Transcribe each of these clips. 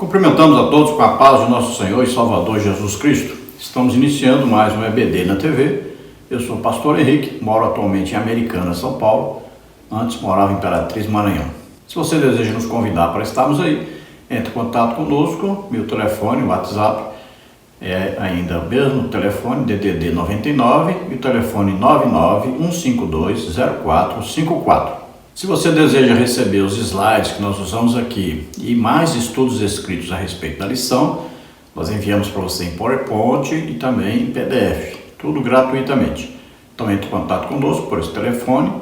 Cumprimentamos a todos com a paz de nosso Senhor e Salvador Jesus Cristo. Estamos iniciando mais um EBD na TV. Eu sou o pastor Henrique, moro atualmente em Americana, São Paulo. Antes morava em Imperatriz, Maranhão. Se você deseja nos convidar para estarmos aí, entre em contato conosco. Meu telefone, o WhatsApp, é ainda o mesmo telefone, DDD 99 e o telefone 991520454. Se você deseja receber os slides que nós usamos aqui e mais estudos escritos a respeito da lição, nós enviamos para você em PowerPoint e também em PDF, tudo gratuitamente. Então entre em contato conosco por esse telefone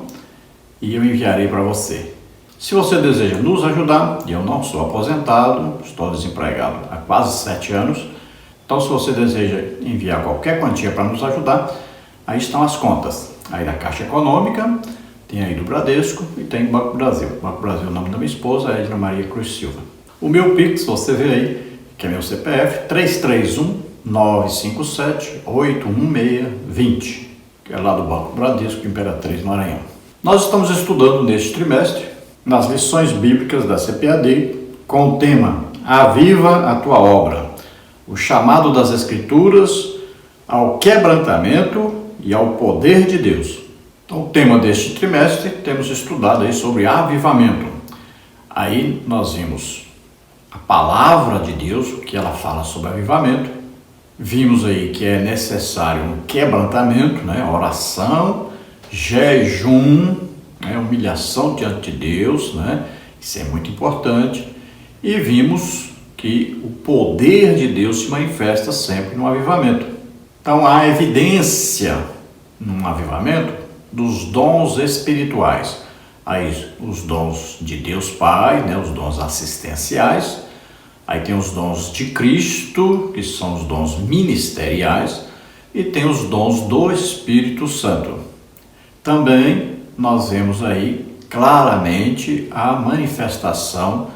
e eu enviarei para você. Se você deseja nos ajudar, e eu não sou aposentado, estou desempregado há quase 7 anos, então se você deseja enviar qualquer quantia para nos ajudar, aí estão as contas, aí da Caixa Econômica, tem aí do Bradesco e tem do Banco Brasil. Banco Brasil, o nome da minha esposa é Edna Maria Cruz Silva. O meu Pix, você vê aí, que é meu CPF, 331-957-816-20, que é lá do Banco Bradesco, Imperatriz, Maranhão. Nós estamos estudando neste trimestre, nas lições bíblicas da CPAD, com o tema Aviva a Tua Obra, o chamado das Escrituras ao quebrantamento e ao poder de Deus. Então, o tema deste trimestre, temos estudado aí sobre avivamento. Aí nós vimos a palavra de Deus, o que ela fala sobre avivamento. Vimos aí que é necessário um quebrantamento, oração, jejum, humilhação diante de Deus, isso é muito importante. E vimos que o poder de Deus se manifesta sempre no avivamento. Então, há evidência num avivamento dos dons espirituais, aí os dons de Deus Pai, os dons assistenciais, aí tem os dons de Cristo, que são os dons ministeriais, e tem os dons do Espírito Santo. Também nós vemos aí claramente a manifestação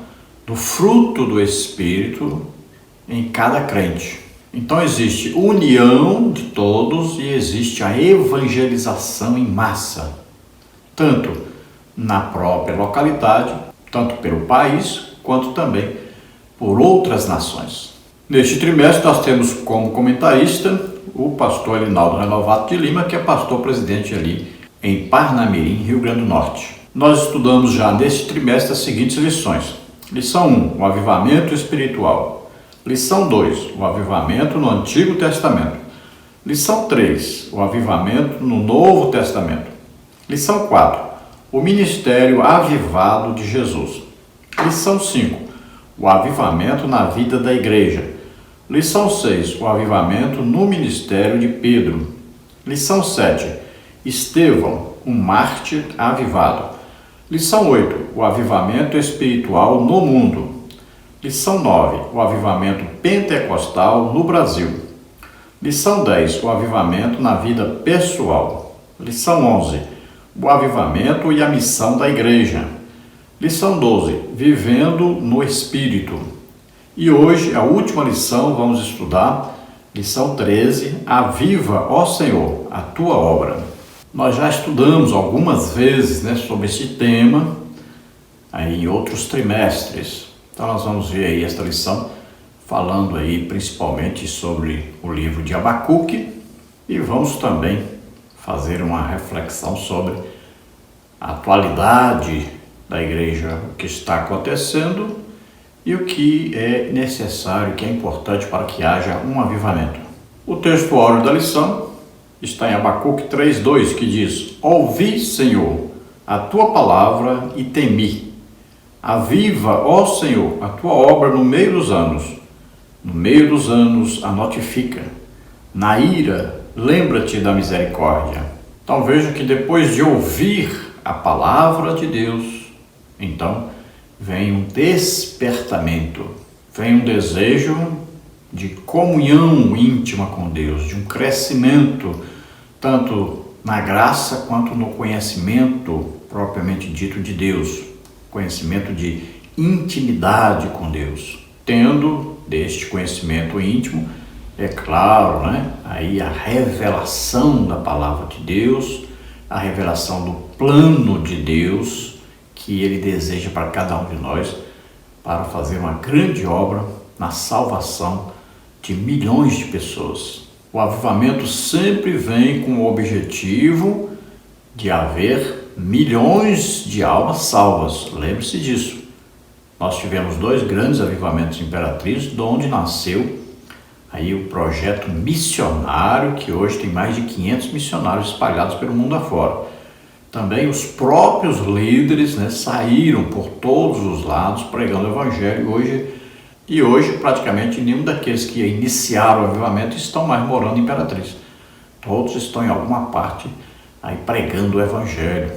do fruto do Espírito em cada crente. Então existe união de todos e existe a evangelização em massa, tanto na própria localidade, tanto pelo país, quanto também por outras nações. Neste trimestre nós temos como comentarista o pastor Elinaldo Renovato de Lima, que é pastor presidente ali em Parnamirim, Rio Grande do Norte. Nós estudamos já neste trimestre as seguintes lições. Lição 1, o avivamento espiritual. Lição 2, o avivamento no Antigo Testamento. Lição 3, o avivamento no Novo Testamento. Lição 4, o ministério avivado de Jesus. Lição 5, o avivamento na vida da igreja. Lição 6, o avivamento no ministério de Pedro. Lição 7, Estevão, um mártir avivado. Lição 8, o avivamento espiritual no mundo. Lição 9, o avivamento pentecostal no Brasil. Lição 10, o avivamento na vida pessoal. Lição 11, o avivamento e a missão da igreja. Lição 12, vivendo no Espírito. E hoje, a última lição, vamos estudar, lição 13, aviva, ó Senhor, a tua obra. Nós já estudamos algumas vezes sobre esse tema, aí em outros trimestres. Então nós vamos ver aí esta lição, falando aí principalmente sobre o livro de Abacuque e vamos também fazer uma reflexão sobre a atualidade da igreja, o que está acontecendo e o que é necessário, o que é importante para que haja um avivamento. O texto áureo da lição está em Abacuque 3:2, que diz: Ouvi, Senhor, a tua palavra e temi. Aviva, ó Senhor, a tua obra no meio dos anos. No meio dos anos a notifica. Na ira, lembra-te da misericórdia. Então veja que depois de ouvir a palavra de Deus, então vem um despertamento, vem um desejo de comunhão íntima com Deus, de um crescimento, tanto na graça quanto no conhecimento propriamente dito de Deus. Conhecimento de intimidade com Deus. Tendo deste conhecimento íntimo, é claro, aí a revelação da palavra de Deus, a revelação do plano de Deus que Ele deseja para cada um de nós, para fazer uma grande obra na salvação de milhões de pessoas. O avivamento sempre vem com o objetivo de haver milhões de almas salvas. Lembre-se disso. Nós tivemos 2 grandes avivamentos Imperatriz, de onde nasceu aí o projeto missionário, que hoje tem mais de 500 missionários espalhados pelo mundo afora. Também os próprios líderes, saíram por todos os lados pregando o evangelho. Hoje praticamente nenhum daqueles que iniciaram o avivamento estão mais morando em Imperatriz. Todos estão em alguma parte aí pregando o evangelho.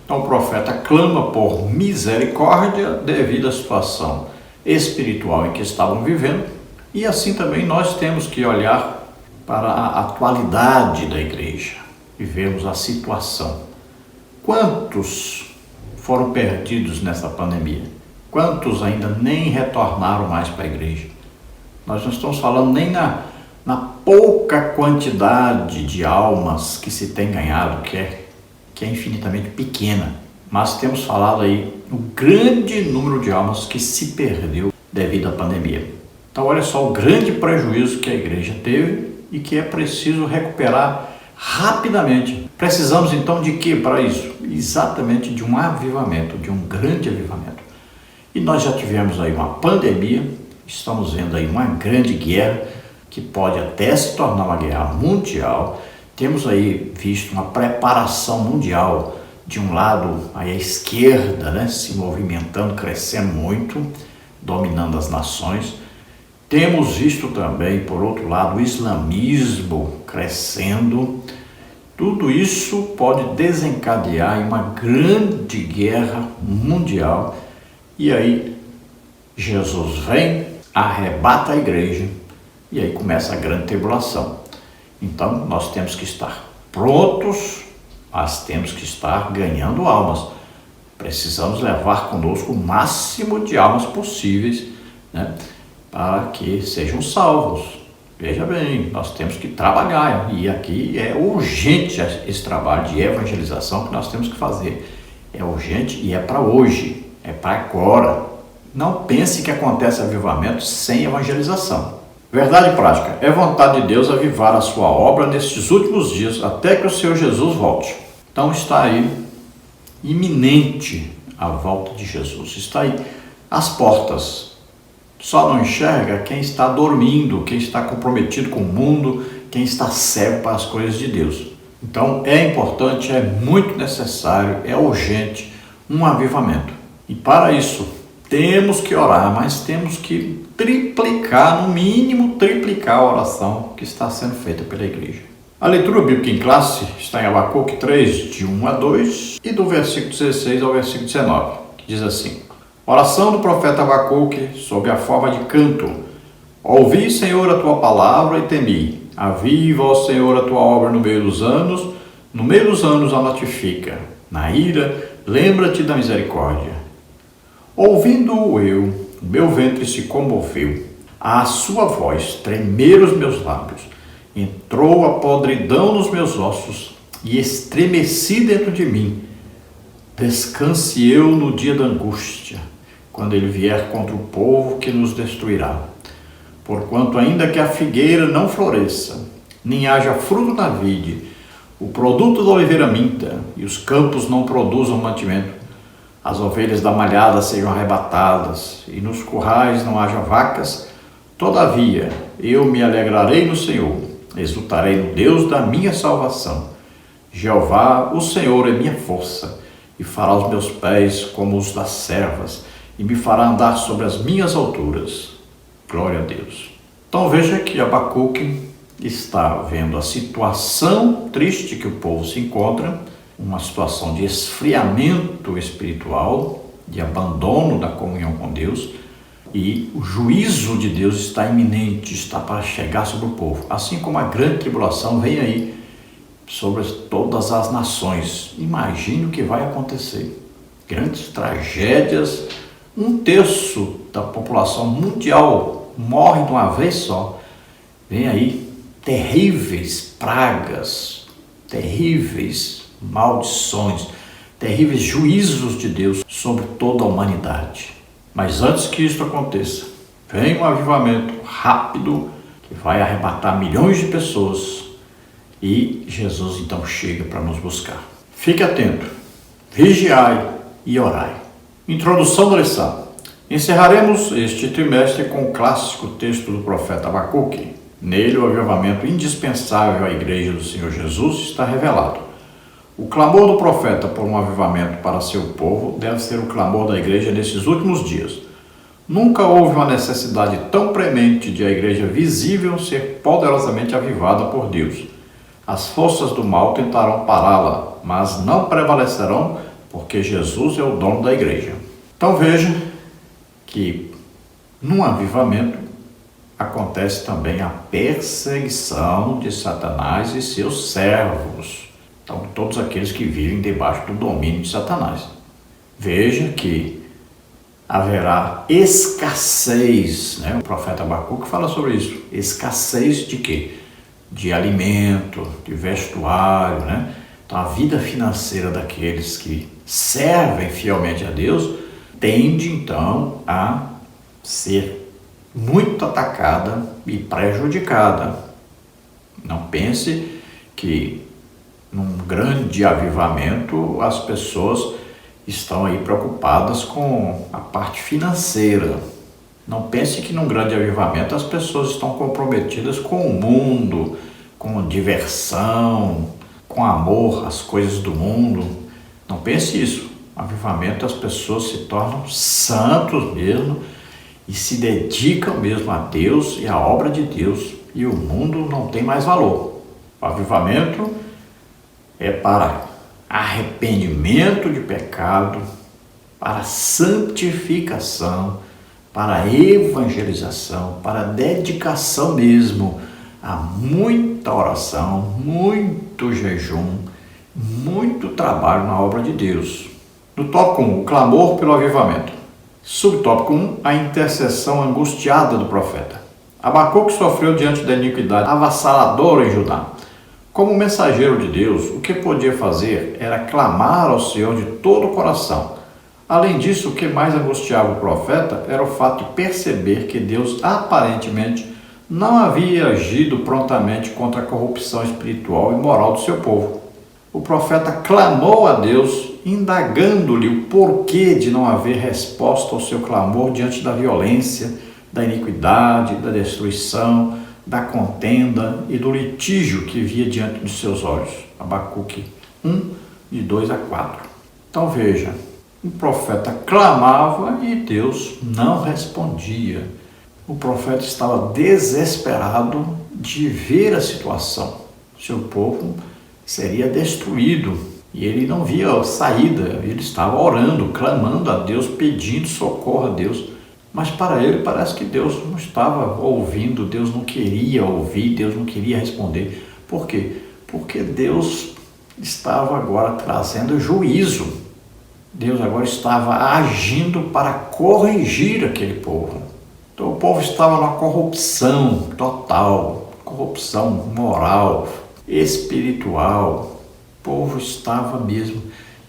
Então o profeta clama por misericórdia devido à situação espiritual em que estavam vivendo, e assim também nós temos que olhar para a atualidade da igreja e vermos a situação. Quantos foram perdidos nessa pandemia? Quantos ainda nem retornaram mais para a igreja? Nós não estamos falando nem na pouca quantidade de almas que se tem ganhado, que é infinitamente pequena, mas temos falado aí o grande número de almas que se perdeu devido à pandemia. Então olha só o grande prejuízo que a igreja teve e que é preciso recuperar rapidamente. Precisamos então de quê para isso? Exatamente de um avivamento, de um grande avivamento. E nós já tivemos aí uma pandemia, estamos vendo aí uma grande guerra, que pode até se tornar uma guerra mundial. Temos aí visto uma preparação mundial, de um lado aí a esquerda, se movimentando, crescendo muito, dominando as nações. Temos visto também, por outro lado, o islamismo crescendo. Tudo isso pode desencadear em uma grande guerra mundial. E aí Jesus vem, arrebata a igreja e aí começa a grande tribulação. Então nós temos que estar prontos, mas temos que estar ganhando almas. Precisamos levar conosco o máximo de almas possíveis, para que sejam salvos. Veja bem, nós temos que trabalhar, e aqui é urgente esse trabalho de evangelização que nós temos que fazer. É urgente e é para hoje, é para agora. Não pense que acontece avivamento sem evangelização. Verdade prática, é vontade de Deus avivar a sua obra nestes últimos dias, até que o Senhor Jesus volte. Então está aí, iminente a volta de Jesus, está aí às portas. Só não enxerga quem está dormindo, quem está comprometido com o mundo, quem está cego para as coisas de Deus. Então é importante, é muito necessário, é urgente um avivamento. E para isso temos que orar, mas temos que triplicar, no mínimo triplicar a oração que está sendo feita pela igreja. A leitura bíblica em classe está em Abacuque 3, de 1 a 2 e do versículo 16 ao versículo 19, que diz assim: oração do profeta Abacuque sob a forma de canto. Ouvi, Senhor, a tua palavra e temi. Aviva, ó Senhor, a tua obra no meio dos anos a notifica. Na ira, lembra-te da misericórdia. Ouvindo-o eu, o meu ventre se comoveu. À sua voz tremeram os meus lábios. Entrou a podridão nos meus ossos e estremeci dentro de mim. Descanse eu no dia da angústia, quando ele vier contra o povo que nos destruirá. Porquanto ainda que a figueira não floresça, nem haja fruto na vide, o produto da oliveira minta, e os campos não produzam mantimento, as ovelhas da malhada sejam arrebatadas, e nos currais não haja vacas, todavia eu me alegrarei no Senhor, exultarei no Deus da minha salvação. Jeová, o Senhor, é minha força, e fará os meus pés como os das servas, e me fará andar sobre as minhas alturas. Glória a Deus. Então veja que Abacuque está vendo a situação triste que o povo se encontra, uma situação de esfriamento espiritual, de abandono da comunhão com Deus, e o juízo de Deus está iminente, está para chegar sobre o povo. Assim como a grande tribulação vem aí sobre todas as nações. Imagine o que vai acontecer. Grandes tragédias, 1/3 da população mundial morre de uma vez só. Vem aí terríveis pragas, terríveis maldições, terríveis juízos de Deus sobre toda a humanidade. Mas antes que isso aconteça, vem um avivamento rápido que vai arrebatar milhões de pessoas e Jesus então chega para nos buscar. Fique atento, vigiai e orai. Introdução da lição. Encerraremos este trimestre com o clássico texto do profeta Abacuque. Nele, o avivamento indispensável à igreja do Senhor Jesus está revelado. O clamor do profeta por um avivamento para seu povo deve ser o clamor da igreja nesses últimos dias. Nunca houve uma necessidade tão premente de a igreja visível ser poderosamente avivada por Deus. As forças do mal tentarão pará-la, mas não prevalecerão, porque Jesus é o dono da igreja. Então veja que num avivamento acontece também a perseguição de Satanás e seus servos. Então, todos aqueles que vivem debaixo do domínio de Satanás. Veja que haverá escassez, né? O profeta Abacuque fala sobre isso. Escassez de quê? De alimento, de vestuário, né? Então, a vida financeira daqueles que servem fielmente a Deus tende, então, a ser muito atacada e prejudicada. Não pense que num grande avivamento as pessoas estão aí preocupadas com a parte financeira. Não pense que num grande avivamento as pessoas estão comprometidas com o mundo, com diversão, com amor às coisas do mundo. Não pense isso. No avivamento as pessoas se tornam santos mesmo e se dedicam mesmo a Deus e à obra de Deus, e o mundo não tem mais valor. O avivamento é para arrependimento de pecado, para santificação, para evangelização, para dedicação mesmo a muita oração, muito jejum, muito trabalho na obra de Deus. No tópico 1, o clamor pelo avivamento. Subtópico 1, a intercessão angustiada do profeta. Abacuque sofreu diante da iniquidade avassaladora em Judá. Como mensageiro de Deus, o que podia fazer era clamar ao Senhor de todo o coração. Além disso, o que mais angustiava o profeta era o fato de perceber que Deus aparentemente não havia agido prontamente contra a corrupção espiritual e moral do seu povo. O profeta clamou a Deus, indagando-lhe o porquê de não haver resposta ao seu clamor diante da violência, da iniquidade, da destruição, da contenda e do litígio que via diante de seus olhos. Abacuque 1, de 2 a 4. Então veja, o profeta clamava e Deus não respondia. O profeta estava desesperado de ver a situação. Seu povo seria destruído e ele não via saída. Ele estava orando, clamando a Deus, pedindo socorro a Deus. Mas para ele parece que Deus não estava ouvindo, Deus não queria ouvir, Deus não queria responder. Por quê? Porque Deus estava agora trazendo juízo. Deus agora estava agindo para corrigir aquele povo. Então o povo estava numa corrupção total, corrupção moral, espiritual. O povo estava mesmo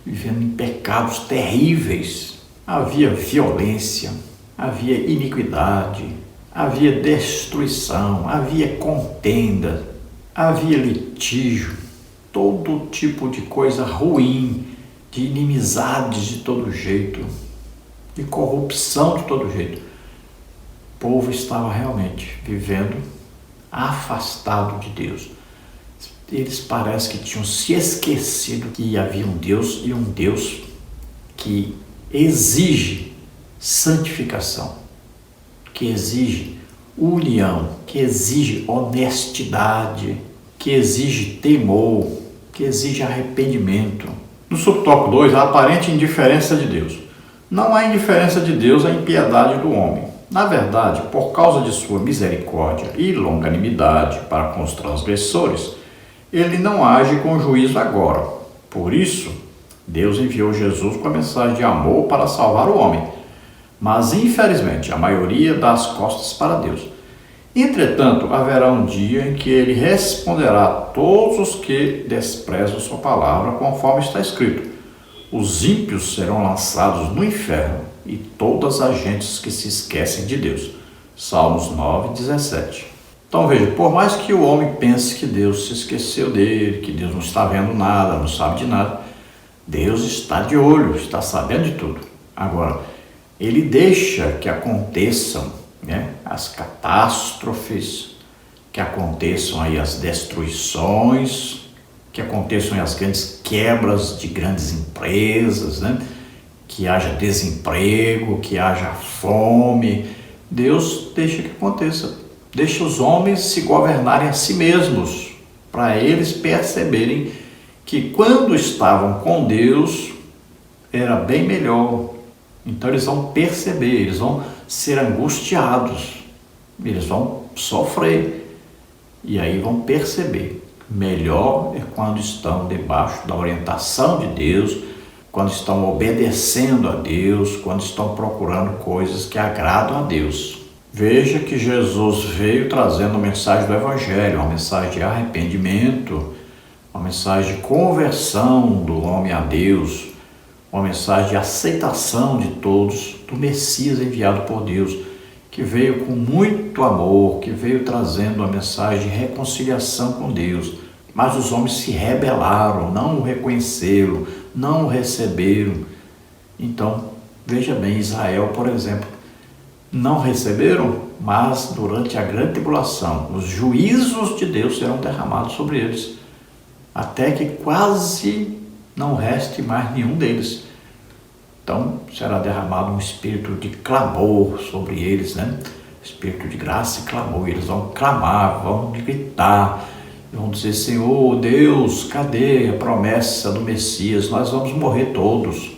vivendo em pecados terríveis. Havia violência, havia iniquidade, havia destruição, havia contenda, havia litígio, todo tipo de coisa ruim, de inimizades de todo jeito, de corrupção de todo jeito. O povo estava realmente vivendo afastado de Deus. Eles parece que tinham se esquecido que havia um Deus e um Deus que exige santificação, que exige união, que exige honestidade, que exige temor, que exige arrependimento. No subtópico 2, a aparente indiferença de Deus. Não há indiferença de Deus à impiedade do homem. Na verdade, por causa de sua misericórdia e longanimidade para com os transgressores, ele não age com juízo agora. Por isso, Deus enviou Jesus com a mensagem de amor para salvar o homem. Mas, infelizmente, a maioria dá as costas para Deus. Entretanto, haverá um dia em que ele responderá a todos os que desprezam sua palavra, conforme está escrito: os ímpios serão lançados no inferno, e todas as gentes que se esquecem de Deus. Salmos 9:17. Então veja, por mais que o homem pense que Deus se esqueceu dele, que Deus não está vendo nada, não sabe de nada, Deus está de olho, está sabendo de tudo. Agora, Ele deixa que aconteçam, as catástrofes, que aconteçam aí as destruições, que aconteçam aí as grandes quebras de grandes empresas, que haja desemprego, que haja fome. Deus deixa que aconteça. Deixa os homens se governarem a si mesmos, para eles perceberem que quando estavam com Deus era bem melhor. Então eles vão perceber, eles vão ser angustiados, eles vão sofrer. E aí vão perceber, melhor é quando estão debaixo da orientação de Deus, quando estão obedecendo a Deus, quando estão procurando coisas que agradam a Deus. Veja que Jesus veio trazendo a mensagem do Evangelho, uma mensagem de arrependimento, uma mensagem de conversão do homem a Deus, uma mensagem de aceitação de todos do Messias enviado por Deus, que veio com muito amor, que veio trazendo a mensagem de reconciliação com Deus. Mas os homens se rebelaram, não o reconheceram, não o receberam. Então, veja bem, Israel, por exemplo, não receberam, mas durante a grande tribulação, os juízos de Deus serão derramados sobre eles, até que quase não reste mais nenhum deles. Então, será derramado um espírito de clamor sobre eles, Espírito de graça e clamor. Eles vão clamar, vão gritar, vão dizer: Senhor Deus, cadê a promessa do Messias? Nós vamos morrer todos.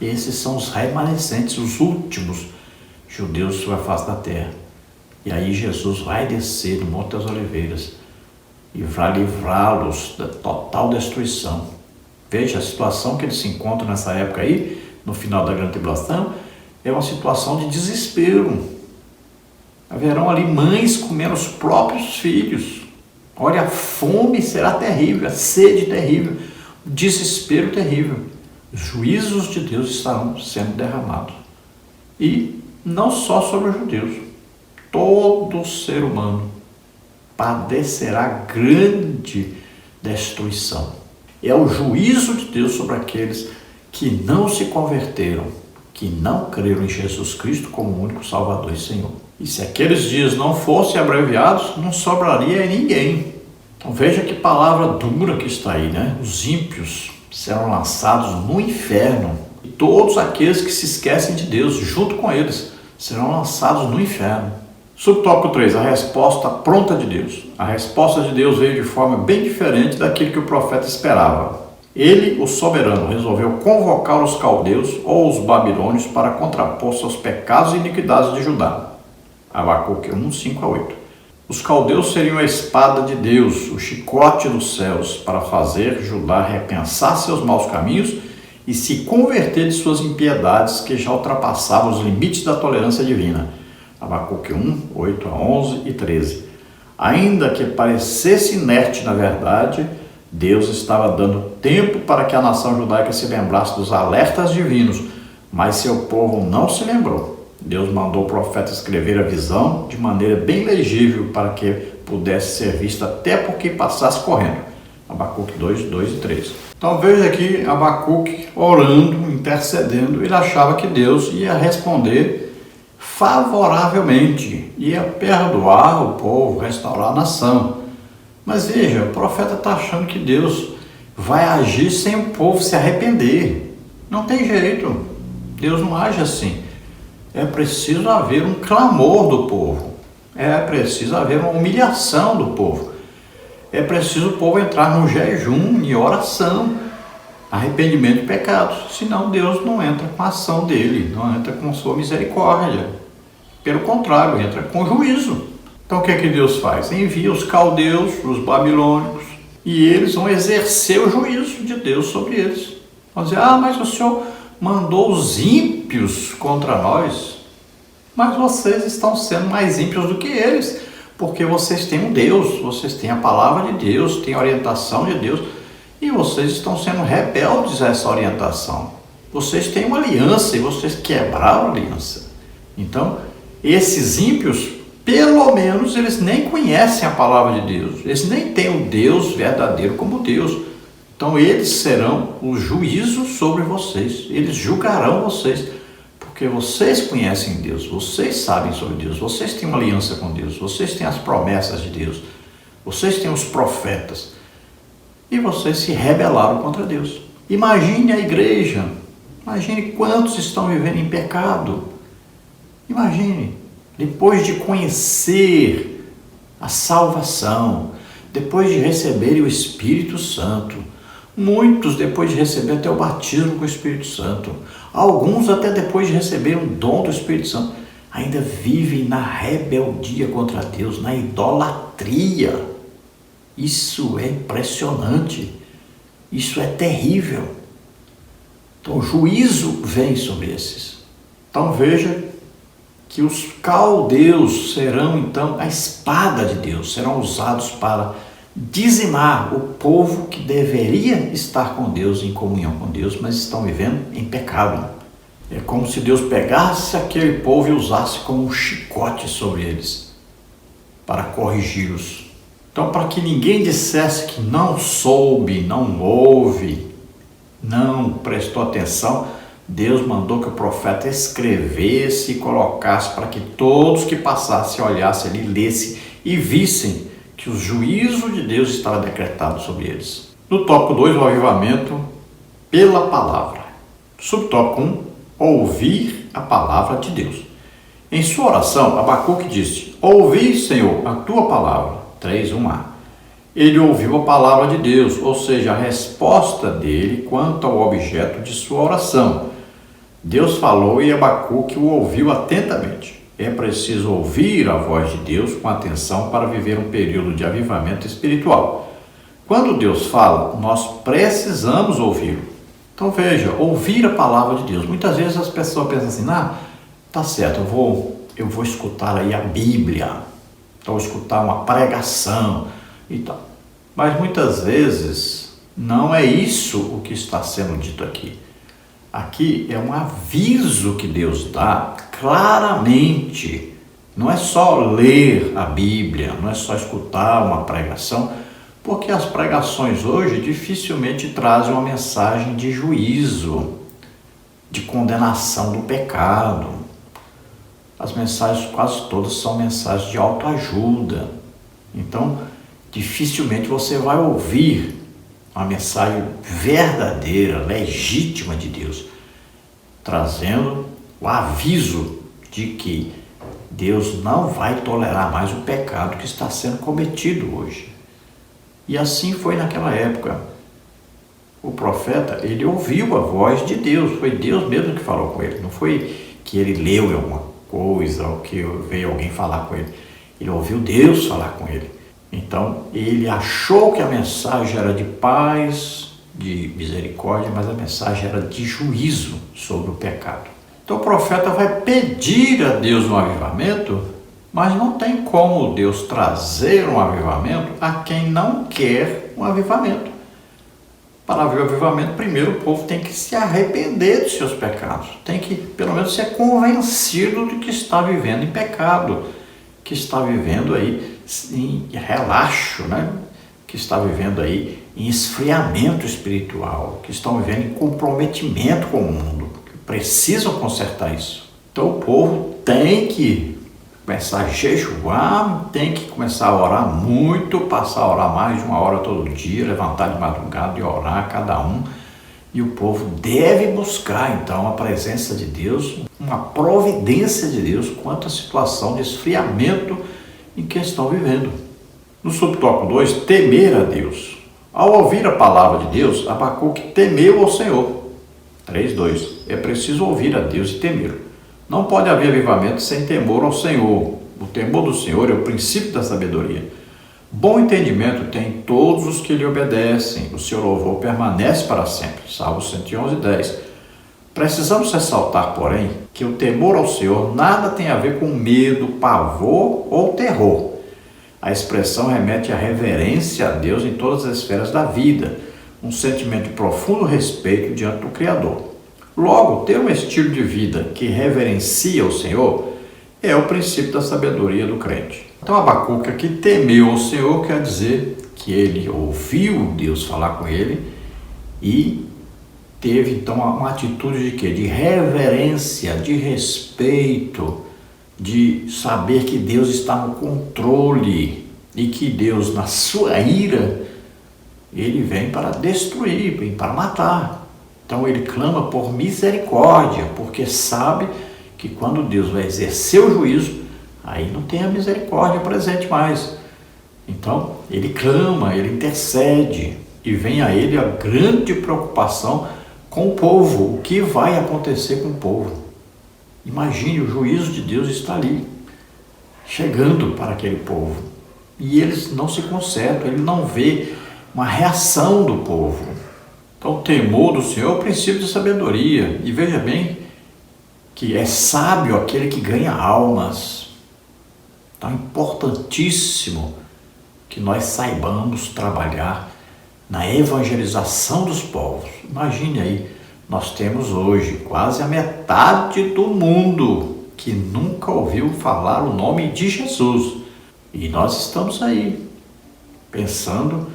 E esses são os remanescentes, os últimos judeus sobre a face da terra. E aí Jesus vai descer do Monte das Oliveiras e vai livrá-los da total destruição. Veja, a situação que eles se encontram nessa época aí, no final da grande tribulação, é uma situação de desespero. Haverão ali mães comendo os próprios filhos. Olha, a fome será terrível, a sede terrível, o desespero terrível. Os juízos de Deus estarão sendo derramados. E não só sobre os judeus, todo ser humano padecerá grande destruição. É o juízo de Deus sobre aqueles que não se converteram, que não creram em Jesus Cristo como único Salvador e Senhor. E se aqueles dias não fossem abreviados, não sobraria ninguém. Então veja que palavra dura que está aí, Os ímpios serão lançados no inferno. E todos aqueles que se esquecem de Deus, junto com eles, serão lançados no inferno. Subtópico 3, a resposta pronta de Deus. A resposta de Deus veio de forma bem diferente daquilo que o profeta esperava. Ele, o soberano, resolveu convocar os caldeus ou os babilônios para contrapor seus pecados e iniquidades de Judá. Abacuque 1, 5-8. Os caldeus seriam a espada de Deus, o chicote dos céus, para fazer Judá repensar seus maus caminhos e se converter de suas impiedades que já ultrapassavam os limites da tolerância divina. Abacuque 1, 8-11 e 13. Ainda que parecesse inerte na verdade, Deus estava dando tempo para que a nação judaica se lembrasse dos alertas divinos, mas seu povo não se lembrou. Deus mandou o profeta escrever a visão de maneira bem legível para que pudesse ser vista até porque passasse correndo. Abacuque 2, 2 e 3. Então veja aqui Abacuque orando, intercedendo. Ele achava que Deus ia responder favoravelmente, ia perdoar o povo, restaurar a nação. Mas veja, o profeta está achando que Deus vai agir sem o povo se arrepender. Não tem jeito, Deus não age assim. É preciso haver um clamor do povo, é preciso haver uma humilhação do povo, é preciso o povo entrar no jejum e oração, arrependimento de pecados, senão Deus não entra com a ação dele, não entra com sua misericórdia, pelo contrário, entra com juízo. Então o que é que Deus faz? Envia os caldeus, os babilônicos, e eles vão exercer o juízo de Deus sobre eles. Vão dizer: mas o Senhor mandou os ímpios contra nós, mas vocês estão sendo mais ímpios do que eles, porque vocês têm um Deus, vocês têm a palavra de Deus, têm a orientação de Deus, e vocês estão sendo rebeldes a essa orientação. Vocês têm uma aliança e vocês quebraram a aliança. Então, esses ímpios, pelo menos, eles nem conhecem a palavra de Deus. Eles nem têm o Deus verdadeiro como Deus. Então, eles serão o juízo sobre vocês. Eles julgarão vocês. Porque vocês conhecem Deus, vocês sabem sobre Deus, vocês têm uma aliança com Deus, vocês têm as promessas de Deus, vocês têm os profetas. E vocês se rebelaram contra Deus. Imagine a igreja. Imagine quantos estão vivendo em pecado. Imagine, depois de conhecer a salvação, depois de receberem o Espírito Santo, muitos depois de receber até o batismo com o Espírito Santo, alguns até depois de receber um dom do Espírito Santo, ainda vivem na rebeldia contra Deus, na idolatria. Isso é impressionante, isso é terrível. Então o juízo vem sobre esses. Então veja que os caldeus serão então a espada de Deus, serão usados para dizimar o povo que deveria estar com Deus, em comunhão com Deus, mas estão vivendo em pecado. É como se Deus pegasse aquele povo e usasse como um chicote sobre eles para corrigi-los. Então, para que ninguém dissesse que não soube, não ouve, não prestou atenção, Deus mandou que o profeta escrevesse e colocasse para que todos que passassem, olhassem ali, lessem e vissem que o juízo de Deus estava decretado sobre eles. No tópico 2, o avivamento pela palavra. Subtópico 1, ouvir a palavra de Deus. Em sua oração, Abacuque disse: ouvi, Senhor, a tua palavra. 3:1a. Ele ouviu a palavra de Deus, ou seja, a resposta dele quanto ao objeto de sua oração. Deus falou e Abacuque o ouviu atentamente. É preciso ouvir a voz de Deus com atenção para viver um período de avivamento espiritual. Quando Deus fala, nós precisamos ouvi-lo. Então veja, ouvir a palavra de Deus. Muitas vezes as pessoas pensam assim: tá certo, eu vou escutar aí a Bíblia, então vou escutar uma pregação e tal. Mas muitas vezes não é isso o que está sendo dito aqui. Aqui é um aviso que Deus dá claramente. Não é só ler a Bíblia, não é só escutar uma pregação, porque as pregações hoje dificilmente trazem uma mensagem de juízo, de condenação do pecado. As mensagens quase todas são mensagens de autoajuda. Então, dificilmente você vai ouvir uma mensagem verdadeira, legítima de Deus, trazendo o aviso de que Deus não vai tolerar mais o pecado que está sendo cometido hoje. E assim foi naquela época. O profeta, ele ouviu a voz de Deus, foi Deus mesmo que falou com ele, não foi que ele leu alguma coisa ou que veio alguém falar com ele. Ele ouviu Deus falar com ele. Então, ele achou que a mensagem era de paz, de misericórdia, mas a mensagem era de juízo sobre o pecado. Então, o profeta vai pedir a Deus um avivamento, mas não tem como Deus trazer um avivamento a quem não quer um avivamento. Para haver o avivamento, primeiro o povo tem que se arrepender dos seus pecados, tem que, pelo menos, ser convencido de que está vivendo em pecado, que está vivendo aí em relaxo, que está vivendo aí em esfriamento espiritual, que estão vivendo em comprometimento com o mundo, que precisam consertar isso. Então o povo tem que começar a jejuar, tem que começar a orar muito, passar a orar mais de 1 hora todo dia, levantar de madrugada e orar cada um. E o povo deve buscar, então, a presença de Deus, uma providência de Deus quanto à situação de esfriamento em que estão vivendo. No subtópico 2, temer a Deus. Ao ouvir a palavra de Deus, Abacuque temeu ao Senhor. 3:2. É preciso ouvir a Deus e temê-lo. Não pode haver avivamento sem temor ao Senhor. O temor do Senhor é o princípio da sabedoria. Bom entendimento tem todos os que lhe obedecem. O seu louvor permanece para sempre. Salmos 111:10. Precisamos ressaltar, porém, que o temor ao Senhor nada tem a ver com medo, pavor ou terror. A expressão remete à reverência a Deus em todas as esferas da vida, um sentimento de profundo respeito diante do Criador. Logo, ter um estilo de vida que reverencia o Senhor é o princípio da sabedoria do crente. Então, Abacuque aqui temeu ao Senhor, quer dizer que ele ouviu Deus falar com ele e teve então uma atitude de quê? De reverência, de respeito, de saber que Deus está no controle e que Deus, na sua ira, ele vem para destruir, vem para matar. Então ele clama por misericórdia, porque sabe que quando Deus vai exercer o juízo, aí não tem a misericórdia presente mais. Então ele clama, ele intercede e vem a ele a grande preocupação com o povo, o que vai acontecer com o povo. Imagine, o juízo de Deus está ali, chegando para aquele povo. E eles não se consertam, ele não vê uma reação do povo. Então o temor do Senhor é o princípio de sabedoria. E veja bem que é sábio aquele que ganha almas. Então é importantíssimo que nós saibamos trabalhar na evangelização dos povos. Imagine aí, nós temos hoje quase a metade do mundo que nunca ouviu falar o nome de Jesus. E nós estamos aí, pensando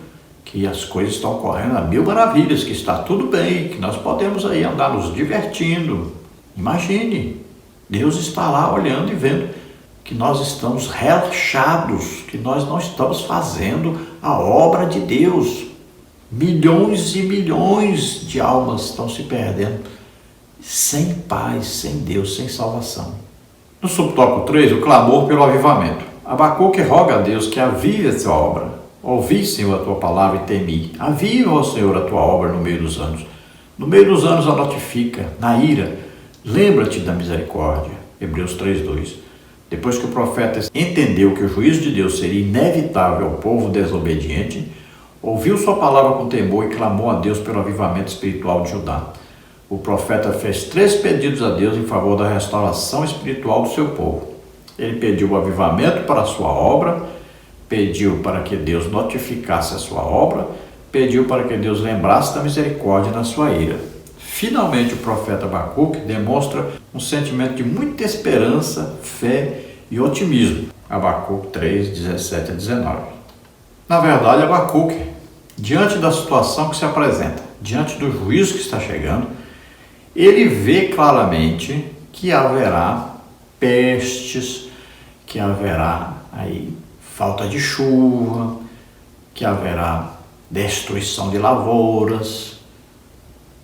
que as coisas estão correndo a mil maravilhas, que está tudo bem, que nós podemos aí andar nos divertindo. Imagine, Deus está lá olhando e vendo que nós estamos relaxados, que nós não estamos fazendo a obra de Deus. Milhões e milhões de almas estão se perdendo, sem paz, sem Deus, sem salvação. No subtópico 3, o clamor pelo avivamento. Abacuque roga a Deus que avive a sua obra. Ouvi, Senhor, a tua palavra e temi. Aviva, ó Senhor, a tua obra no meio dos anos. No meio dos anos a notifica, na ira, lembra-te da misericórdia. Hebreus 3:2. Depois que o profeta entendeu que o juízo de Deus seria inevitável ao povo desobediente, ouviu sua palavra com temor e clamou a Deus pelo avivamento espiritual de Judá. O profeta fez 3 pedidos a Deus em favor da restauração espiritual do seu povo. Ele pediu o avivamento para a sua obra, pediu para que Deus notificasse a sua obra, pediu para que Deus lembrasse da misericórdia na sua ira. Finalmente, o profeta Abacuque demonstra um sentimento de muita esperança, fé e otimismo. Abacuque 3, 17 a 19. Na verdade, Abacuque, diante da situação que se apresenta, diante do juízo que está chegando, ele vê claramente que haverá pestes, que haverá aí falta de chuva, que haverá destruição de lavouras,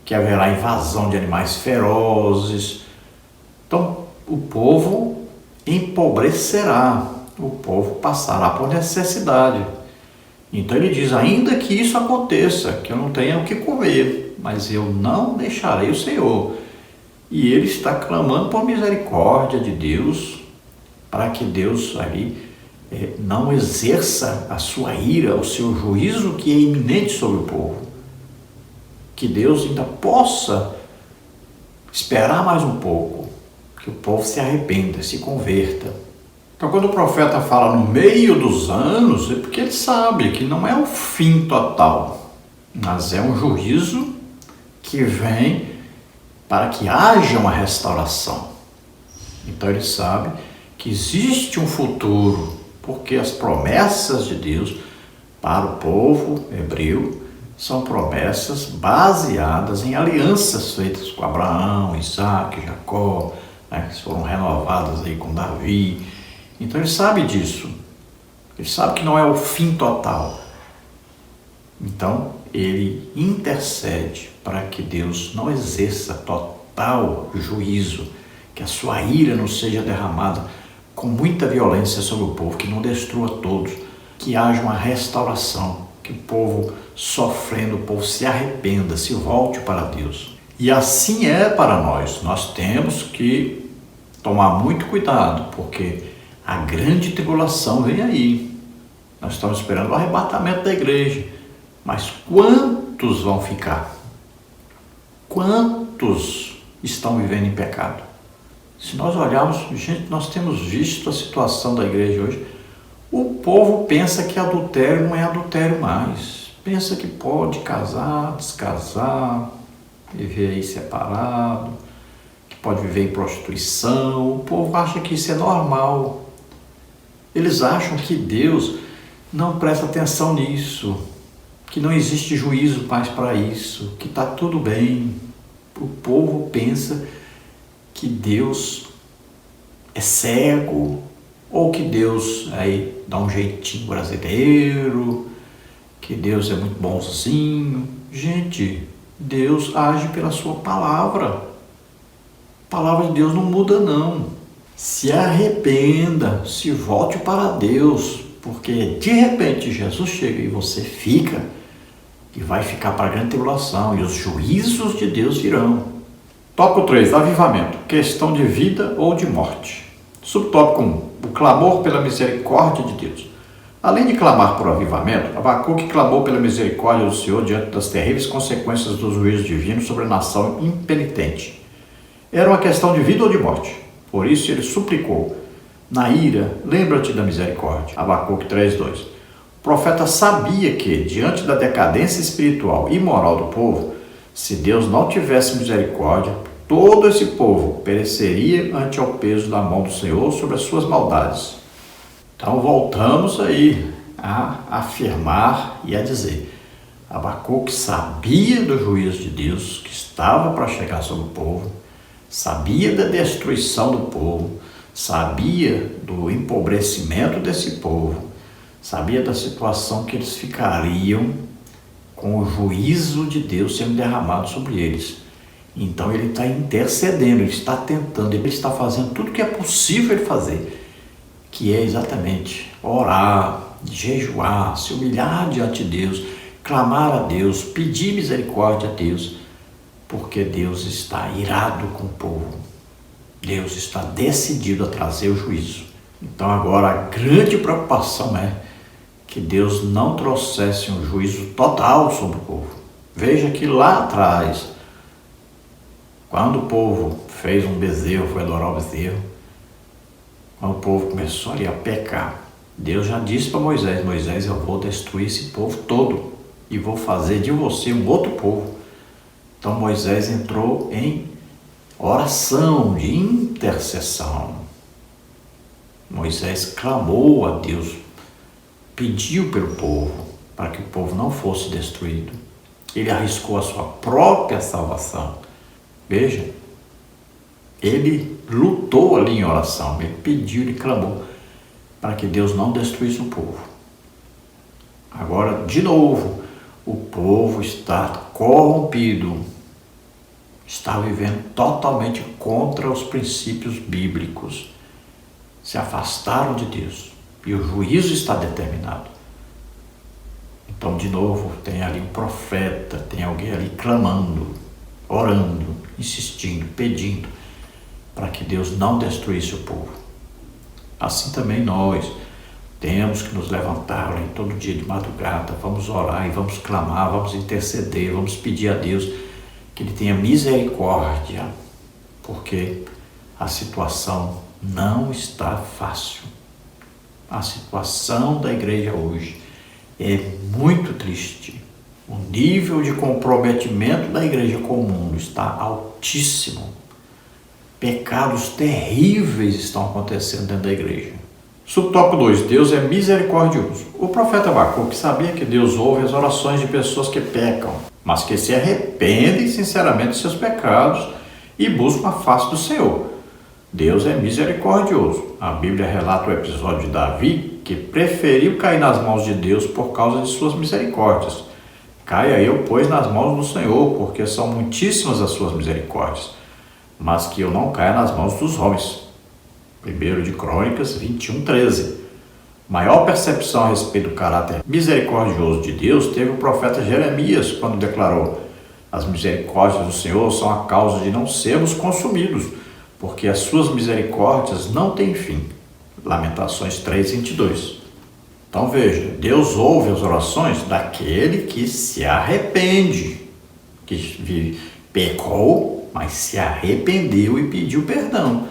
que haverá invasão de animais ferozes. Então, o povo empobrecerá, o povo passará por necessidade. Então ele diz, ainda que isso aconteça, que eu não tenha o que comer, mas eu não deixarei o Senhor. E ele está clamando por misericórdia de Deus, para que Deus aí não exerça a sua ira, o seu juízo que é iminente sobre o povo. Que Deus ainda possa esperar mais um pouco, que o povo se arrependa, se converta. Então, quando o profeta fala no meio dos anos, é porque ele sabe que não é o fim total, mas é um juízo que vem para que haja uma restauração. Então ele sabe que existe um futuro, porque as promessas de Deus para o povo hebreu são promessas baseadas em alianças feitas com Abraão, Isaac, Jacó, que foram renovadas aí com Davi. Então ele sabe disso, ele sabe que não é o fim total. Então ele intercede para que Deus não exerça total juízo, que a sua ira não seja derramada com muita violência sobre o povo, que não destrua todos, que haja uma restauração, que o povo sofrendo, o povo se arrependa, se volte para Deus. E assim é para nós. Nós temos que tomar muito cuidado, porque a grande tribulação vem aí. Nós estamos esperando o arrebatamento da igreja. Mas quantos vão ficar? Quantos estão vivendo em pecado? Se nós olharmos, gente, nós temos visto a situação da igreja hoje. O povo pensa que adultério não é adultério mais. Pensa que pode casar, descasar, viver aí separado, que pode viver em prostituição. O povo acha que isso é normal. Eles acham que Deus não presta atenção nisso, que não existe juízo mais para isso, que está tudo bem. O povo pensa que Deus é cego, ou que Deus aí dá um jeitinho brasileiro, que Deus é muito bonzinho. Gente, Deus age pela sua palavra. A palavra de Deus não muda não. Se arrependa, se volte para Deus, porque de repente Jesus chega e você fica, e vai ficar para a grande tribulação, e os juízos de Deus virão. Tópico 3, avivamento, questão de vida ou de morte. Subtópico 1, o clamor pela misericórdia de Deus. Além de clamar por avivamento, Abacuque clamou pela misericórdia do Senhor diante das terríveis consequências dos juízos divinos sobre a nação impenitente. Era uma questão de vida ou de morte. Por isso ele suplicou: na ira, lembra-te da misericórdia. Abacuque 3:2. O profeta sabia que, diante da decadência espiritual e moral do povo, se Deus não tivesse misericórdia, todo esse povo pereceria ante ao peso da mão do Senhor sobre as suas maldades. Então voltamos aí a afirmar e a dizer: Abacuque sabia do juízo de Deus que estava para chegar sobre o povo, sabia da destruição do povo, sabia do empobrecimento desse povo, sabia da situação que eles ficariam com o juízo de Deus sendo derramado sobre eles. Então ele está intercedendo, ele está tentando, ele está fazendo tudo o que é possível ele fazer, que é exatamente orar, jejuar, se humilhar diante de Deus, clamar a Deus, pedir misericórdia a Deus, porque Deus está irado com o povo. Deus está decidido a trazer o juízo. Então agora a grande preocupação é que Deus não trouxesse um juízo total sobre o povo. Veja que lá atrás, quando o povo fez um bezerro, foi adorar o bezerro, quando o povo começou ali a pecar, Deus já disse para Moisés: Moisés, eu vou destruir esse povo todo e vou fazer de você um outro povo. Então Moisés entrou em oração de intercessão. Moisés clamou a Deus, pediu pelo povo, para que o povo não fosse destruído. Ele arriscou a sua própria salvação. Veja, ele lutou ali em oração, ele pediu, ele clamou para que Deus não destruísse o povo. Agora, de novo, o povo está corrompido, está vivendo totalmente contra os princípios bíblicos, se afastaram de Deus e o juízo está determinado. Então, de novo, tem ali um profeta, tem alguém ali clamando, orando, insistindo, pedindo para que Deus não destruísse o povo. Assim também nós temos que nos levantar ali todo dia de madrugada, vamos orar e vamos clamar, vamos interceder, vamos pedir a Deus que Ele tenha misericórdia, porque a situação não está fácil. A situação da igreja hoje é muito triste. O nível de comprometimento da igreja comum está altíssimo. Pecados terríveis estão acontecendo dentro da igreja. Subtópico 2. Deus é misericordioso. O profeta Abacuque sabia que Deus ouve as orações de pessoas que pecam, mas que se arrependem sinceramente de seus pecados e buscam a face do Senhor. Deus é misericordioso. A Bíblia relata o episódio de Davi, que preferiu cair nas mãos de Deus por causa de suas misericórdias. Caia eu, pois, nas mãos do Senhor, porque são muitíssimas as suas misericórdias, mas que eu não caia nas mãos dos homens. 1 de Crônicas 21:13. Maior percepção a respeito do caráter misericordioso de Deus teve o profeta Jeremias, quando declarou: as misericórdias do Senhor são a causa de não sermos consumidos, porque as suas misericórdias não têm fim. Lamentações 3:22. Então veja, Deus ouve as orações daquele que se arrepende, que pecou, mas se arrependeu e pediu perdão.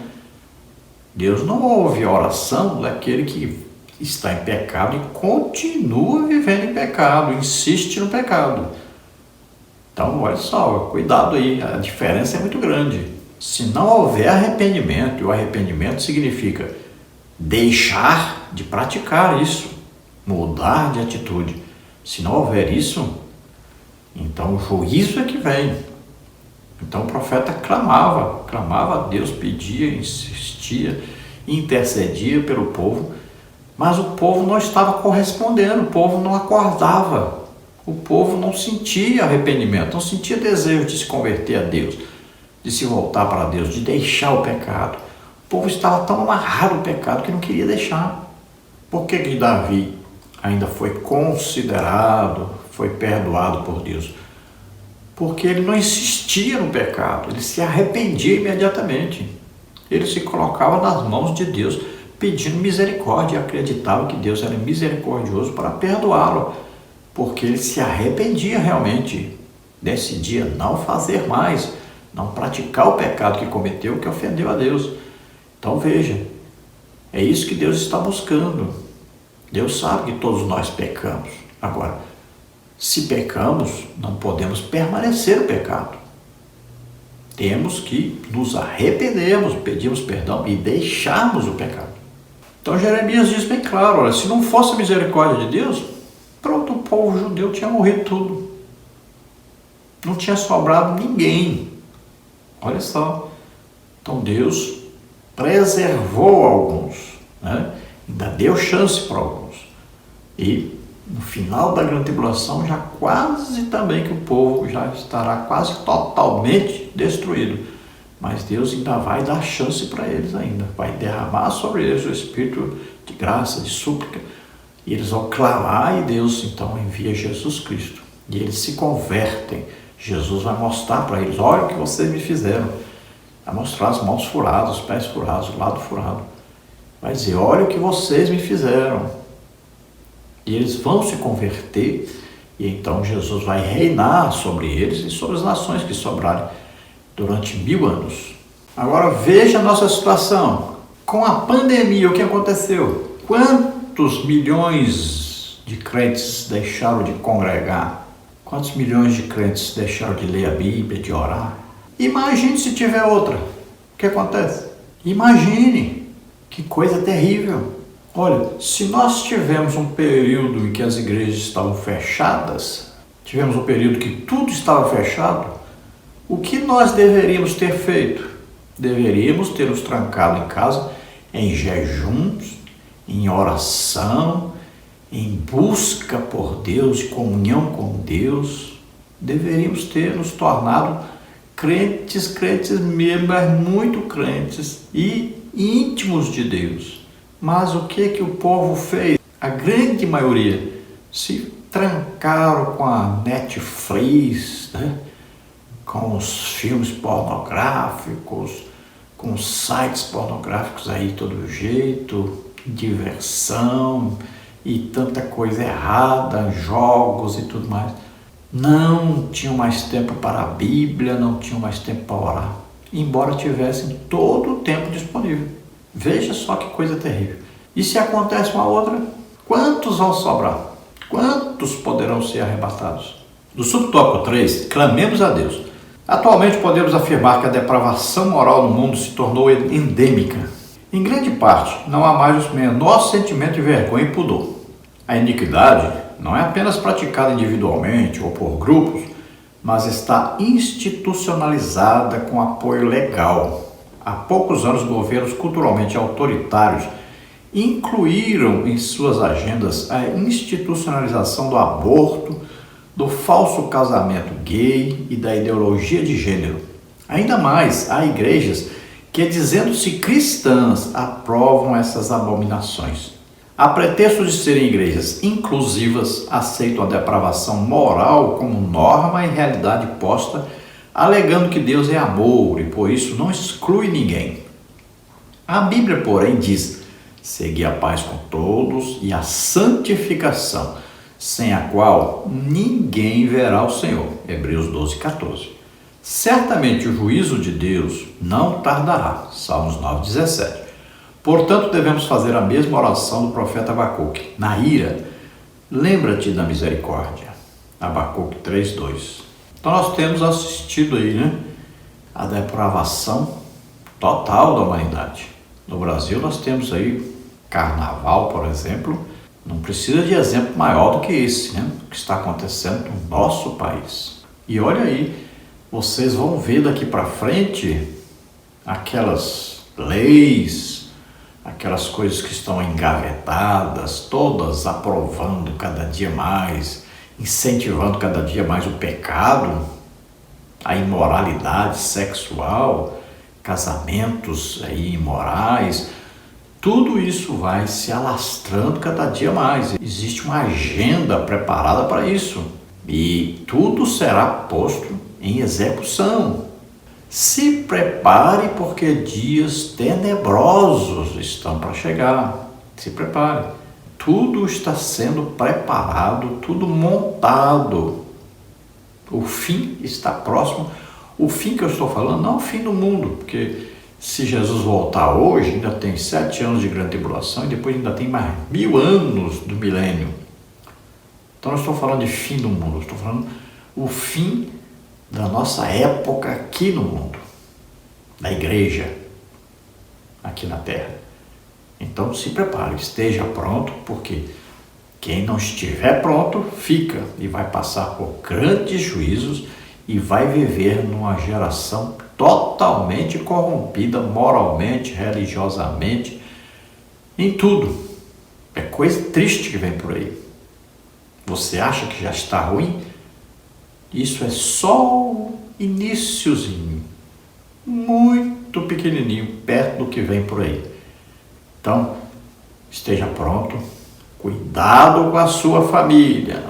Deus não ouve a oração daquele que está em pecado e continua vivendo em pecado, insiste no pecado. Então, olha só, cuidado aí, a diferença é muito grande. Se não houver arrependimento, e o arrependimento significa deixar de praticar isso, mudar de atitude. Se não houver isso, então o juízo é que vem. Então o profeta clamava a Deus, pedia, insistia, intercedia pelo povo, mas o povo não estava correspondendo, o povo não acordava, o povo não sentia arrependimento, não sentia desejo de se converter a Deus, de se voltar para Deus, de deixar o pecado. O povo estava tão amarrado ao pecado que não queria deixar. Por que Davi ainda foi considerado, foi perdoado por Deus? Porque ele não insistia no pecado, ele se arrependia imediatamente. Ele se colocava nas mãos de Deus, pedindo misericórdia, e acreditava que Deus era misericordioso para perdoá-lo, porque ele se arrependia realmente, decidia não fazer mais, não praticar o pecado que cometeu, que ofendeu a Deus. Então veja, é isso que Deus está buscando. Deus sabe que todos nós pecamos. Agora, se pecamos, não podemos permanecer no pecado. Temos que nos arrependermos, pedirmos perdão e deixarmos o pecado. Então Jeremias diz bem claro, olha, se não fosse a misericórdia de Deus, pronto, o povo judeu tinha morrido tudo. Não tinha sobrado ninguém. Olha só. Então Deus preservou alguns, né? Ainda deu chance para alguns. E no final da grande tribulação, já quase também que o povo já estará quase totalmente destruído. Mas Deus ainda vai dar chance para eles ainda. Vai derramar sobre eles o Espírito de graça, de súplica. E eles vão clamar e Deus então envia Jesus Cristo. E eles se convertem. Jesus vai mostrar para eles, olha o que vocês me fizeram. Vai mostrar as mãos furadas, os pés furados, o lado furado. Vai dizer, olha o que vocês me fizeram. E eles vão se converter, e então Jesus vai reinar sobre eles e sobre as nações que sobrarem durante 1000 anos. Agora veja a nossa situação. Com a pandemia, o que aconteceu? Quantos milhões de crentes deixaram de congregar? Quantos milhões de crentes deixaram de ler a Bíblia, de orar? Imagine se tiver outra. O que acontece? Imagine. Que coisa terrível. Olha, se nós tivemos um período em que as igrejas estavam fechadas, tivemos um período que tudo estava fechado, o que nós deveríamos ter feito? Deveríamos ter nos trancado em casa, em jejuns, em oração, em busca por Deus, de comunhão com Deus. Deveríamos ter nos tornado crentes mesmo, mas muito crentes e íntimos de Deus. Mas o que o povo fez? A grande maioria se trancaram com a Netflix, né? Com os filmes pornográficos, com os sites pornográficos aí todo jeito, diversão e tanta coisa errada, jogos e tudo mais. Não tinham mais tempo para a Bíblia, não tinham mais tempo para orar, embora tivessem todo o tempo disponível. Veja só que coisa terrível. E se acontece uma outra, quantos vão sobrar? Quantos poderão ser arrebatados? No subtópico 3, clamemos a Deus. Atualmente podemos afirmar que a depravação moral no mundo se tornou endêmica. Em grande parte, não há mais o menor sentimento de vergonha e pudor. A iniquidade não é apenas praticada individualmente ou por grupos, mas está institucionalizada com apoio legal. Há poucos anos, governos culturalmente autoritários incluíram em suas agendas a institucionalização do aborto, do falso casamento gay e da ideologia de gênero. Ainda mais, há igrejas que, dizendo-se cristãs, aprovam essas abominações. A pretexto de serem igrejas inclusivas, aceitam a depravação moral como norma e realidade posta, alegando que Deus é amor e por isso não exclui ninguém. A Bíblia, porém, diz: segui a paz com todos e a santificação, sem a qual ninguém verá o Senhor. Hebreus 12:14. Certamente o juízo de Deus não tardará. Salmos 9:17. Portanto, devemos fazer a mesma oração do profeta Abacuque. Na ira, lembra-te da misericórdia. Abacuque 3:2. Então nós temos assistido aí, né, a depravação total da humanidade. No Brasil nós temos aí carnaval, por exemplo, não precisa de exemplo maior do que esse, né, que está acontecendo no nosso país. E olha aí, vocês vão ver daqui para frente aquelas leis, aquelas coisas que estão engavetadas, todas aprovando cada dia mais, incentivando cada dia mais o pecado, a imoralidade sexual, casamentos aí imorais, tudo isso vai se alastrando cada dia mais. Existe uma agenda preparada para isso e tudo será posto em execução. Se prepare, porque dias tenebrosos estão para chegar. Se prepare. Tudo está sendo preparado, tudo montado. O fim está próximo. O fim que eu estou falando não é o fim do mundo, porque se Jesus voltar hoje, ainda tem 7 anos de grande tribulação e depois ainda tem mais 1000 anos do milênio. Então não estou falando de fim do mundo, estou falando o fim da nossa época aqui no mundo, da igreja, aqui na terra. Então se prepare, esteja pronto, porque quem não estiver pronto fica e vai passar por grandes juízos e vai viver numa geração totalmente corrompida, moralmente, religiosamente, em tudo. É coisa triste que vem por aí. Você acha que já está ruim? Isso é só o iniciozinho, muito pequenininho, perto do que vem por aí. Então, esteja pronto, cuidado com a sua família,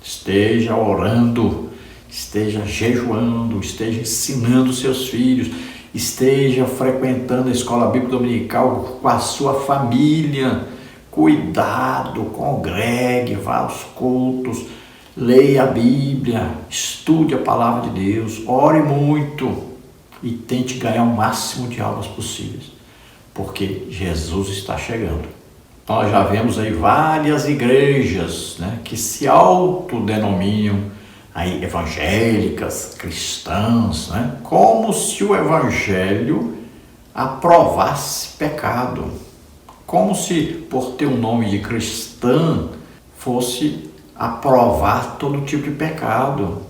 esteja orando, esteja jejuando, esteja ensinando seus filhos, esteja frequentando a escola bíblica dominical com a sua família. Cuidado, congregue, vá aos cultos, leia a Bíblia, estude a palavra de Deus, ore muito e tente ganhar o máximo de almas possíveis, porque Jesus está chegando. Nós já vemos aí várias igrejas, né, que se autodenominam aí evangélicas, cristãs, né, como se o evangelho aprovasse pecado, como se por ter o nome de cristã fosse aprovar todo tipo de pecado.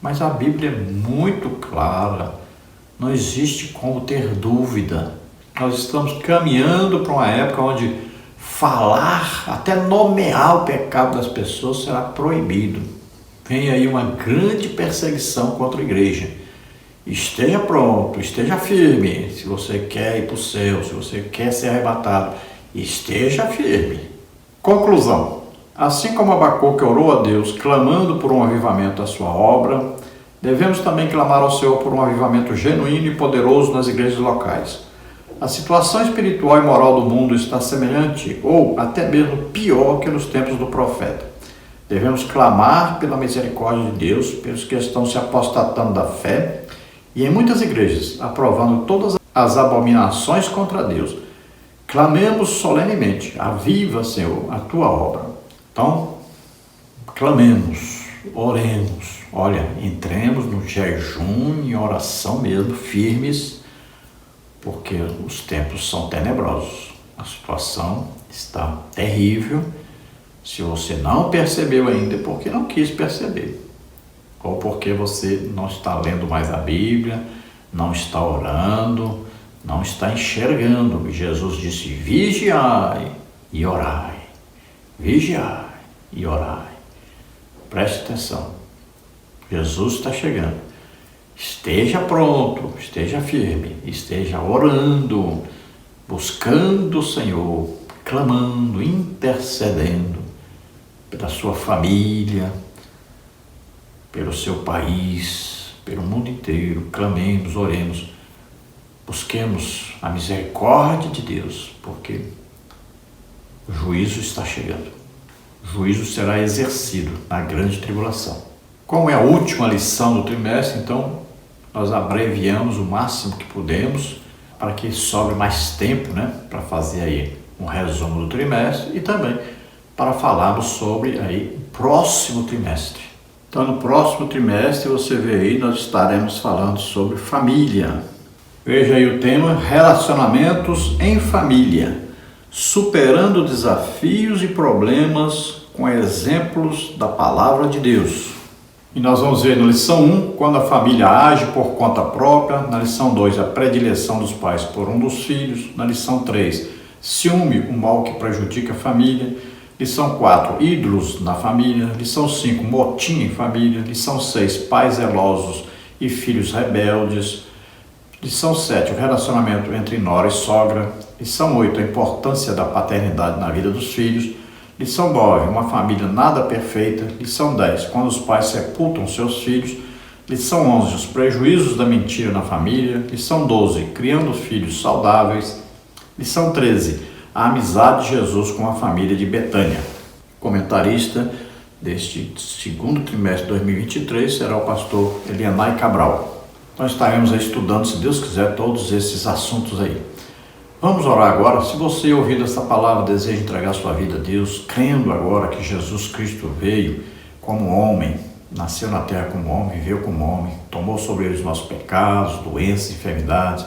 Mas a Bíblia é muito clara, não existe como ter dúvida. Nós estamos caminhando para uma época onde falar, até nomear o pecado das pessoas será proibido. Vem aí uma grande perseguição contra a igreja. Esteja pronto, esteja firme. Se você quer ir para o céu, se você quer ser arrebatado, esteja firme. Conclusão. Assim como Abacuque orou a Deus, clamando por um avivamento da sua obra, devemos também clamar ao Senhor por um avivamento genuíno e poderoso nas igrejas locais. A situação espiritual e moral do mundo está semelhante ou até mesmo pior que nos tempos do profeta. Devemos clamar pela misericórdia de Deus, pelos que estão se apostatando da fé e em muitas igrejas aprovando todas as abominações contra Deus. Clamemos solenemente: aviva, Senhor, a tua obra. Então, clamemos, oremos, olha, entremos no jejum e oração mesmo, firmes, porque os tempos são tenebrosos, a situação está terrível. Se você não percebeu ainda, é porque não quis perceber, ou porque você não está lendo mais a Bíblia, não está orando, não está enxergando. Jesus disse: vigiai e orai, vigiai e orai. Preste atenção, Jesus está chegando. Esteja pronto, esteja firme, esteja orando, buscando o Senhor, clamando, intercedendo pela sua família, pelo seu país, pelo mundo inteiro. Clamemos, oremos, busquemos a misericórdia de Deus, porque o juízo está chegando. O juízo será exercido na grande tribulação. Como é a última lição do trimestre, então nós abreviamos o máximo que pudemos para que sobre mais tempo, né, para fazer aí um resumo do trimestre e também para falarmos sobre aí o próximo trimestre. Então, no próximo trimestre, você vê aí, nós estaremos falando sobre família. Veja aí o tema: relacionamentos em família, superando desafios e problemas com exemplos da palavra de Deus. E nós vamos ver na lição 1, quando a família age por conta própria. Na lição 2, a predileção dos pais por um dos filhos. Na lição 3, ciúme, o mal que prejudica a família. Lição 4, ídolos na família. Lição 5, motim em família. Lição 6, pais zelosos e filhos rebeldes. Lição 7, o relacionamento entre nora e sogra. Lição 8, a importância da paternidade na vida dos filhos. Lição 9, uma família nada perfeita. Lição 10, quando os pais sepultam seus filhos. Lição 11, os prejuízos da mentira na família. Lição 12, criando filhos saudáveis. Lição 13, a amizade de Jesus com a família de Betânia. Comentarista deste segundo trimestre de 2023 será o pastor Elianai Cabral. Nós estaremos estudando, se Deus quiser, todos esses assuntos aí. Vamos orar agora. Se você, ouvindo essa palavra, deseja entregar sua vida a Deus, crendo agora que Jesus Cristo veio como homem, nasceu na terra como homem, veio como homem, tomou sobre ele os nossos pecados, doenças, enfermidades,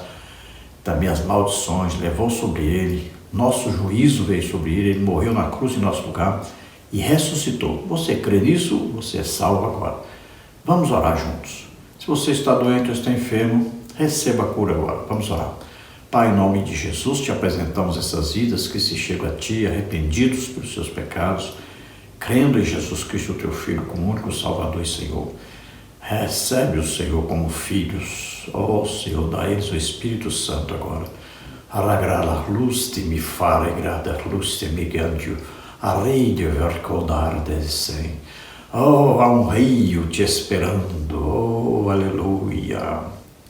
também as maldições, levou sobre ele, nosso juízo veio sobre ele, ele morreu na cruz em nosso lugar e ressuscitou. Você crê nisso? Você é salvo agora. Vamos orar juntos. Se você está doente ou está enfermo, receba a cura agora. Vamos orar. Pai, em nome de Jesus, te apresentamos essas vidas que se chegam a Ti, arrependidos pelos seus pecados, crendo em Jesus Cristo, Teu Filho, como único Salvador e Senhor. Recebe o Senhor como filhos. Ó Senhor, dá a eles o Espírito Santo agora. Aragrar luz de me fare, grada luz de me gandio, a rei de vercodar descem. Oh, há um rio te esperando, oh, aleluia,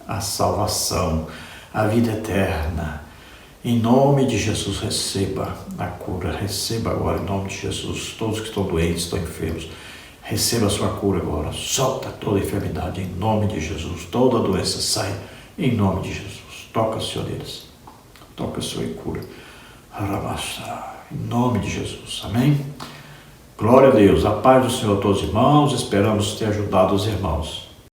a salvação, a vida eterna. Em nome de Jesus, receba a cura, receba agora, em nome de Jesus, todos que estão doentes, estão enfermos, receba a sua cura agora, solta toda a enfermidade, em nome de Jesus, toda a doença sai, em nome de Jesus. Toca, Senhor, deles, toca, Senhor, e cura. Em nome de Jesus, amém? Glória a Deus, a paz do Senhor a todos os irmãos, esperamos ter ajudado os irmãos.